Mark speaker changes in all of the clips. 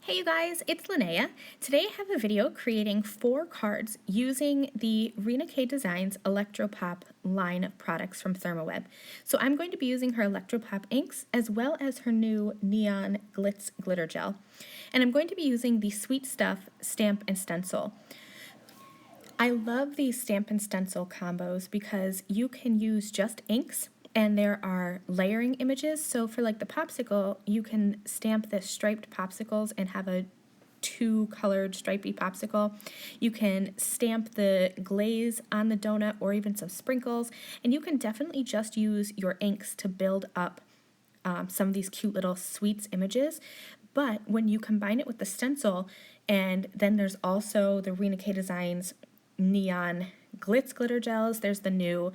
Speaker 1: Hey you guys, it's Lynnea. Today I have a video creating 4 cards using the Rina K Designs Electro-POP line of products from ThermOWeb. So I'm going to be using her Electro-POP inks as well as her new Neon Glitz Glitter Gel. And I'm going to be using the Sweet Stuff Stamp and Stencil. I love these stamp and stencil combos because you can use just inks and there are layering images. So for like the popsicle, you can stamp the striped popsicles and have a 2-colored stripy popsicle. You can stamp the glaze on the donut or even some sprinkles, and you can definitely just use your inks to build up some of these cute little sweets images. But when you combine it with the stencil, and then there's also the Rina K Designs Neon Glitz Glitter Gels, there's the new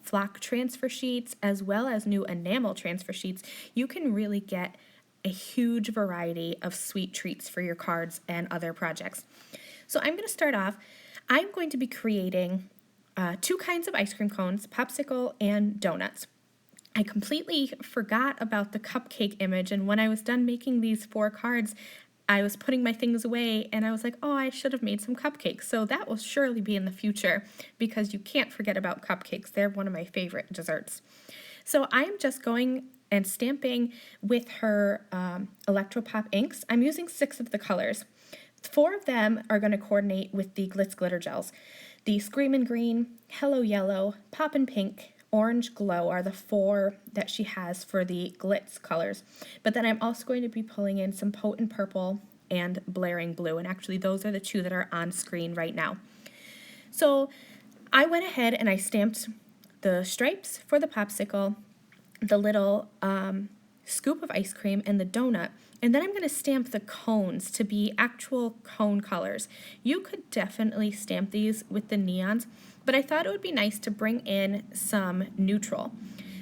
Speaker 1: flock transfer sheets, as well as new enamel transfer sheets, you can really get a huge variety of sweet treats for your cards and other projects. So I'm going to start off, I'm going to be creating 2 kinds of ice cream cones, popsicle and donuts. I completely forgot about the cupcake image, and when I was done making these 4 cards, I was putting my things away and I was like, oh, I should have made some cupcakes. So that will surely be in the future because you can't forget about cupcakes. They're one of my favorite desserts. So I'm just going and stamping with her Electro-POP inks. I'm using 6 of the colors. 4 of them are going to coordinate with the Glitz Glitter Gels. The Screamin' Green, Hello Yellow, Poppin' Pink, Orange Glow are the 4 that she has for the glitz colors. But then I'm also going to be pulling in some Potent Purple and Blaring Blue, and actually those are the 2 that are on screen right now. So I went ahead and I stamped the stripes for the popsicle, the little scoop of ice cream, and the donut. And then I'm going to stamp the cones to be actual cone colors. You could definitely stamp these with the neons, but I thought it would be nice to bring in some neutral.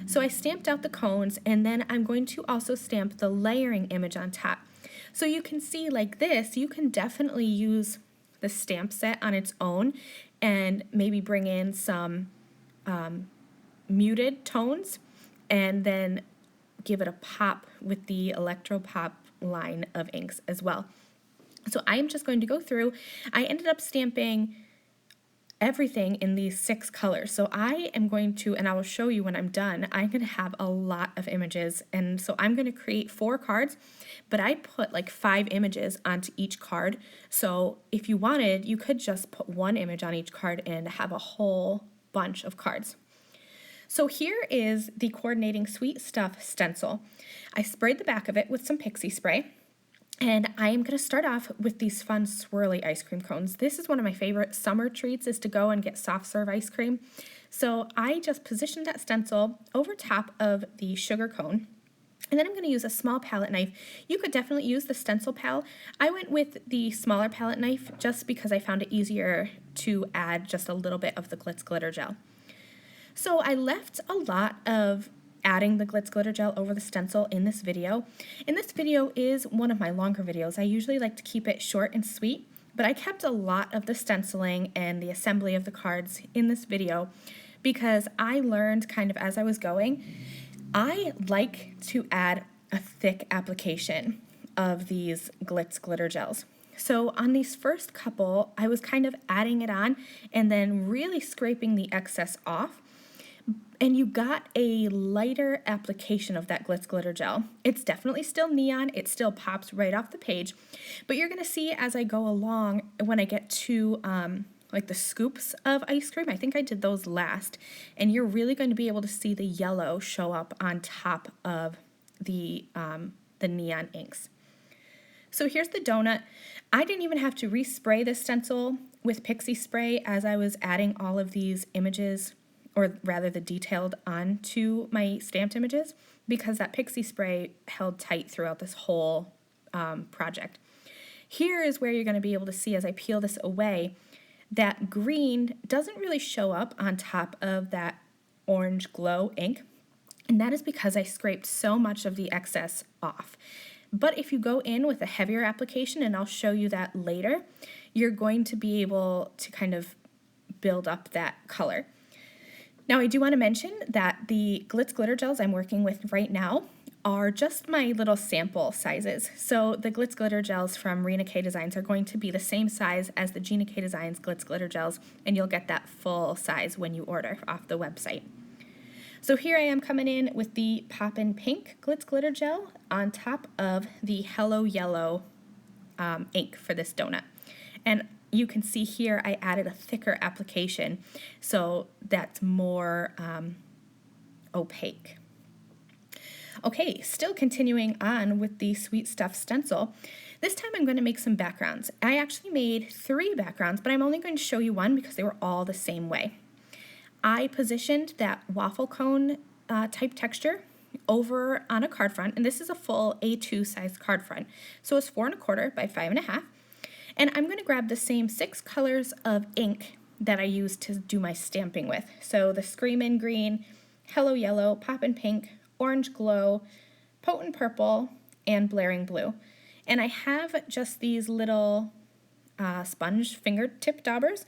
Speaker 1: So I stamped out the cones, and then I'm going to also stamp the layering image on top. So you can see like this, you can definitely use the stamp set on its own and maybe bring in some muted tones and then give it a pop with the Electro-POP line of inks as well. So I'm just going to go through. I ended up stamping everything in these 6 colors. So I am going to, and I will show you when I'm done, I'm going to have a lot of images. And so I'm going to create 4 cards, but I put like 5 images onto each card. So if you wanted, you could just put 1 image on each card and have a whole bunch of cards. So here is the coordinating Sweet Stuff stencil. I sprayed the back of it with some pixie spray, and I am going to start off with these fun swirly ice cream cones. This is one of my favorite summer treats, is to go and get soft serve ice cream. So I just positioned that stencil over top of the sugar cone. And then I'm going to use a small palette knife. You could definitely use the stencil pal. I went with the smaller palette knife just because I found it easier to add just a little bit of the Glitz Glitter Gel. So I left a lot of adding the Glitz Glitter Gel over the stencil in this video. And this video is one of my longer videos. I usually like to keep it short and sweet, but I kept a lot of the stenciling and the assembly of the cards in this video because I learned kind of as I was going, I like to add a thick application of these Glitz Glitter Gels. So on these first couple, I was kind of adding it on and then really scraping the excess off. And you got a lighter application of that Glitz Glitter Gel. It's definitely still neon, it still pops right off the page, but you're gonna see as I go along when I get to like the scoops of ice cream, I think I did those last, and you're really going to be able to see the yellow show up on top of the neon inks. So here's the donut. I didn't even have to respray this stencil with pixie spray as I was adding all of these images, or rather the detailed onto my stamped images, because that pixie spray held tight throughout this whole project. Here is where you're going to be able to see as I peel this away that green doesn't really show up on top of that orange glow ink, and that is because I scraped so much of the excess off. But if you go in with a heavier application, and I'll show you that later, you're going to be able to kind of build up that color. Now I do want to mention that the Glitz Glitter Gels I'm working with right now are just my little sample sizes. So the Glitz Glitter Gels from Rina K Designs are going to be the same size as the Gina K Designs Glitz Glitter Gels, and you'll get that full size when you order off the website. So here I am coming in with the Poppin' Pink Glitz Glitter Gel on top of the Hello Yellow ink for this donut. And you can see here I added a thicker application, so that's more opaque. Okay, still continuing on with the Sweet Stuff stencil. This time I'm going to make some backgrounds. I actually made 3 backgrounds, but I'm only going to show you one because they were all the same way. I positioned that waffle cone type texture over on a card front, and this is a full A2 size card front. So it's 4 1/4 by 5 1/2. And I'm going to grab the same 6 colors of ink that I used to do my stamping with. So the Screamin' Green, Hello Yellow, Poppin' Pink, Orange Glow, Potent Purple, and Blaring Blue. And I have just these little sponge fingertip daubers,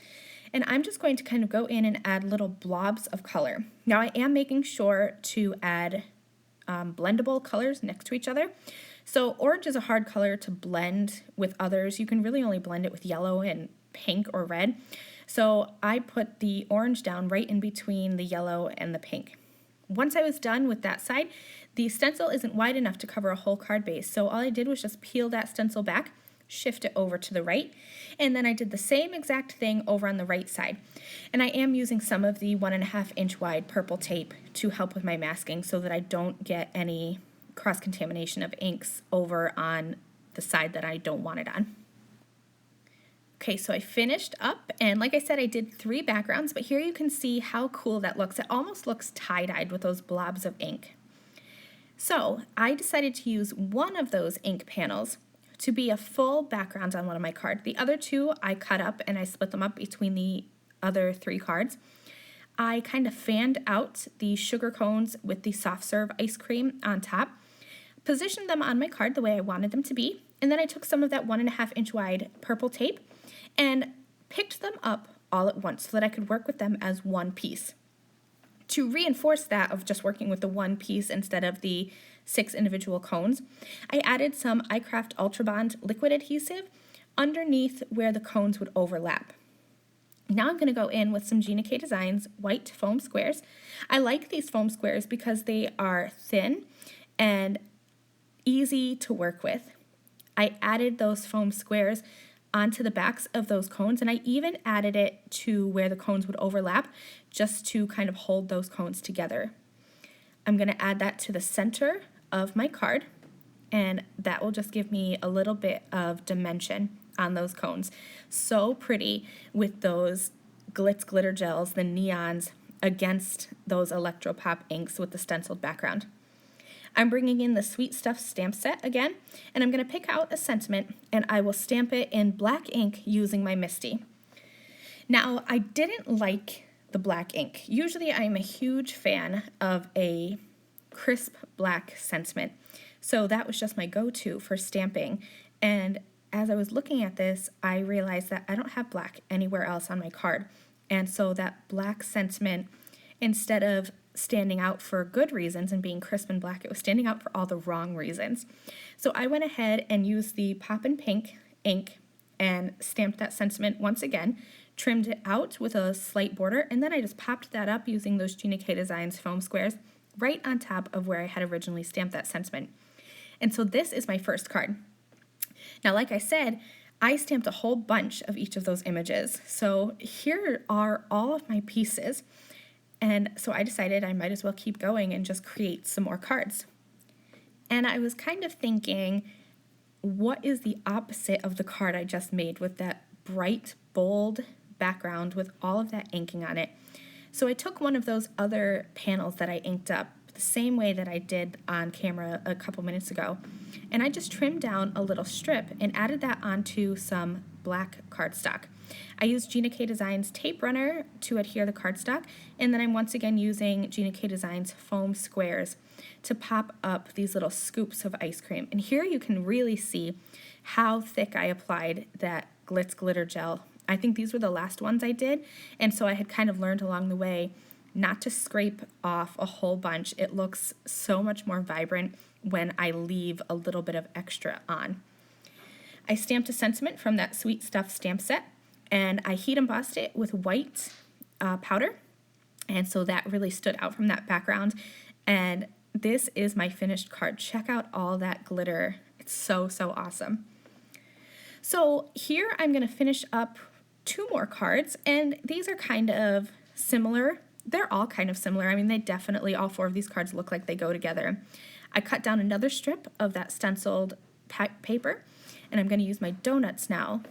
Speaker 1: and I'm just going to kind of go in and add little blobs of color. Now I am making sure to add blendable colors next to each other. So orange is a hard color to blend with others. You can really only blend it with yellow and pink or red. So I put the orange down right in between the yellow and the pink. Once I was done with that side, the stencil isn't wide enough to cover a whole card base. So all I did was just peel that stencil back, shift it over to the right, and then I did the same exact thing over on the right side. And I am using some of the 1 1/2 inch wide purple tape to help with my masking so that I don't get any cross-contamination of inks over on the side that I don't want it on. Okay, so I finished up, and like I said, I did 3 backgrounds, but here you can see how cool that looks. It almost looks tie-dyed with those blobs of ink. So I decided to use one of those ink panels to be a full background on one of my cards. The other 2 I cut up and I split them up between the other 3 cards. I kind of fanned out the sugar cones with the soft serve ice cream on top, positioned them on my card the way I wanted them to be, and then I took some of that 1 1/2 inch wide purple tape and picked them up all at once so that I could work with them as one piece. To reinforce that of just working with the one piece instead of the 6 individual cones, I added some iCraft Ultra Bond liquid adhesive underneath where the cones would overlap. Now I'm going to go in with some Gina K Designs white foam squares. I like these foam squares because they are thin and easy to work with. I added those foam squares onto the backs of those cones, and I even added it to where the cones would overlap just to kind of hold those cones together. I'm going to add that to the center of my card, and that will just give me a little bit of dimension on those cones. So pretty with those Glitz Glitter Gels, the neons, against those Electro-POP inks with the stenciled background. I'm bringing in the Sweet Stuff stamp set again, and I'm going to pick out a sentiment, and I will stamp it in black ink using my Misty. Now, I didn't like the black ink. Usually I'm a huge fan of a crisp black sentiment, so that was just my go-to for stamping. And as I was looking at this, I realized that I don't have black anywhere else on my card, and so that black sentiment, instead of standing out for good reasons and being crisp and black, it was standing out for all the wrong reasons. So I went ahead and used the Poppin' Pink ink and stamped that sentiment once again, trimmed it out with a slight border, and then I just popped that up using those Gina K Designs foam squares right on top of where I had originally stamped that sentiment. And so this is my first card. Now, like I said, I stamped a whole bunch of each of those images. So here are all of my pieces. And so I decided I might as well keep going and just create some more cards. And I was kind of thinking, what is the opposite of the card I just made with that bright, bold background with all of that inking on it? So I took one of those other panels that I inked up the same way that I did on camera a couple minutes ago, and I just trimmed down a little strip and added that onto some black cardstock. I used Gina K Designs tape runner to adhere the cardstock, and then I'm once again using Gina K Designs foam squares to pop up these little scoops of ice cream. And here you can really see how thick I applied that Glitz Glitter Gel. I think these were the last ones I did, and so I had kind of learned along the way not to scrape off a whole bunch. It looks so much more vibrant when I leave a little bit of extra on. I stamped a sentiment from that Sweet Stuff stamp set, and I heat embossed it with white powder, and so that really stood out from that background. And this is my finished card. Check out all that glitter. It's so, so awesome. So here I'm going to finish up 2 more cards, and these are kind of similar. They're all kind of similar. I mean, they definitely, all 4 of these cards look like they go together. I cut down another strip of that stenciled paper, and I'm going to use my donuts now.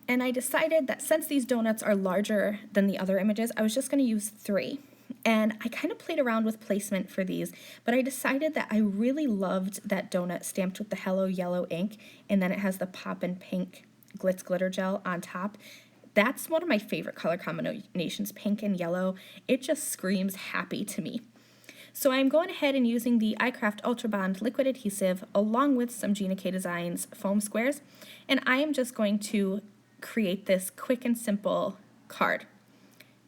Speaker 1: And I decided that since these donuts are larger than the other images, I was just going to use 3. And I kind of played around with placement for these, but I decided that I really loved that donut stamped with the Hello Yellow ink, and then it has the Pop and Pink Glitz Glitter Gel on top. That's one of my favorite color combinations, pink and yellow. It just screams happy to me. So I'm going ahead and using the iCraft Ultra Bond liquid adhesive along with some Rina K Designs foam squares, and I am just going to create this quick and simple card.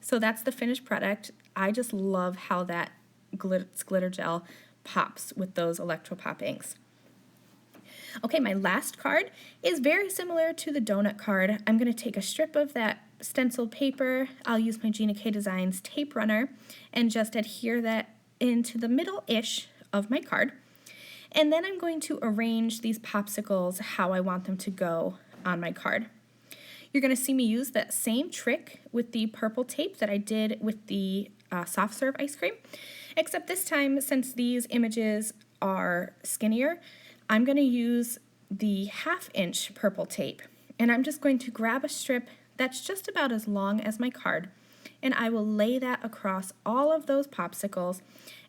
Speaker 1: So that's the finished product. I just love how that glitter gel pops with those Electro-POP inks. Okay, my last card is very similar to the donut card. I'm going to take a strip of that stenciled paper. I'll use my Rina K Designs tape runner and just adhere that into the middle-ish of my card. And then I'm going to arrange these popsicles how I want them to go on my card. You're going to see me use that same trick with the purple tape that I did with the soft serve ice cream, except this time, since these images are skinnier, I'm going to use the 1/2 inch purple tape, and I'm just going to grab a strip that's just about as long as my card, and I will lay that across all of those popsicles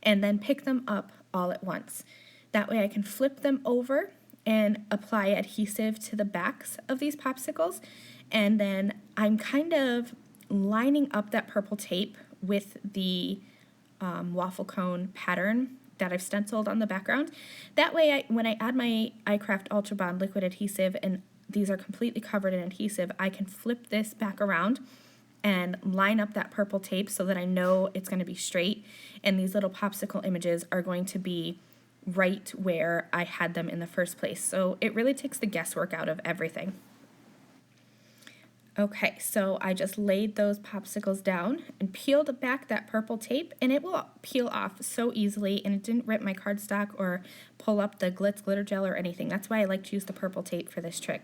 Speaker 1: and then pick them up all at once. That way I can flip them over and apply adhesive to the backs of these popsicles, and then I'm kind of lining up that purple tape with the waffle cone pattern that I've stenciled on the background. That way, when I add my iCraft Ultra Bond liquid adhesive and these are completely covered in adhesive, I can flip this back around and line up that purple tape so that I know it's going to be straight, and these little popsicle images are going to be right where I had them in the first place. So it really takes the guesswork out of everything. Okay, so I just laid those popsicles down and peeled back that purple tape, and it will peel off so easily, and it didn't rip my cardstock or pull up the Glitz Glitter Gel or anything. That's why I like to use the purple tape for this trick.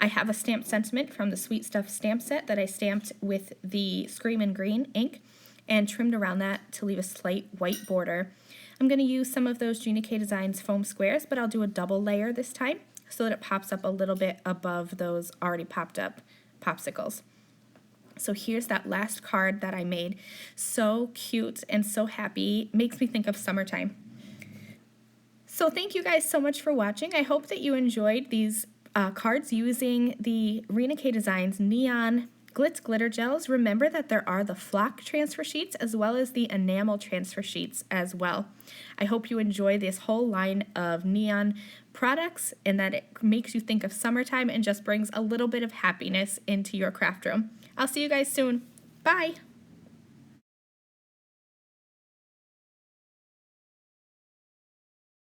Speaker 1: I have a stamped sentiment from the Sweet Stuff stamp set that I stamped with the Screamin' Green ink and trimmed around that to leave a slight white border. I'm going to use some of those Rina K Designs foam squares, but I'll do a double layer this time so that it pops up a little bit above those already popped up popsicles. So here's that last card that I made. So cute and so happy. Makes me think of summertime. So thank you guys so much for watching. I hope that you enjoyed these cards using the Rina K Designs Neon Glitz Glitter Gels. Remember that there are the flock transfer sheets as well as the enamel transfer sheets as well. I hope you enjoy this whole line of neon products and that it makes you think of summertime and just brings a little bit of happiness into your craft room. I'll see you guys soon. Bye!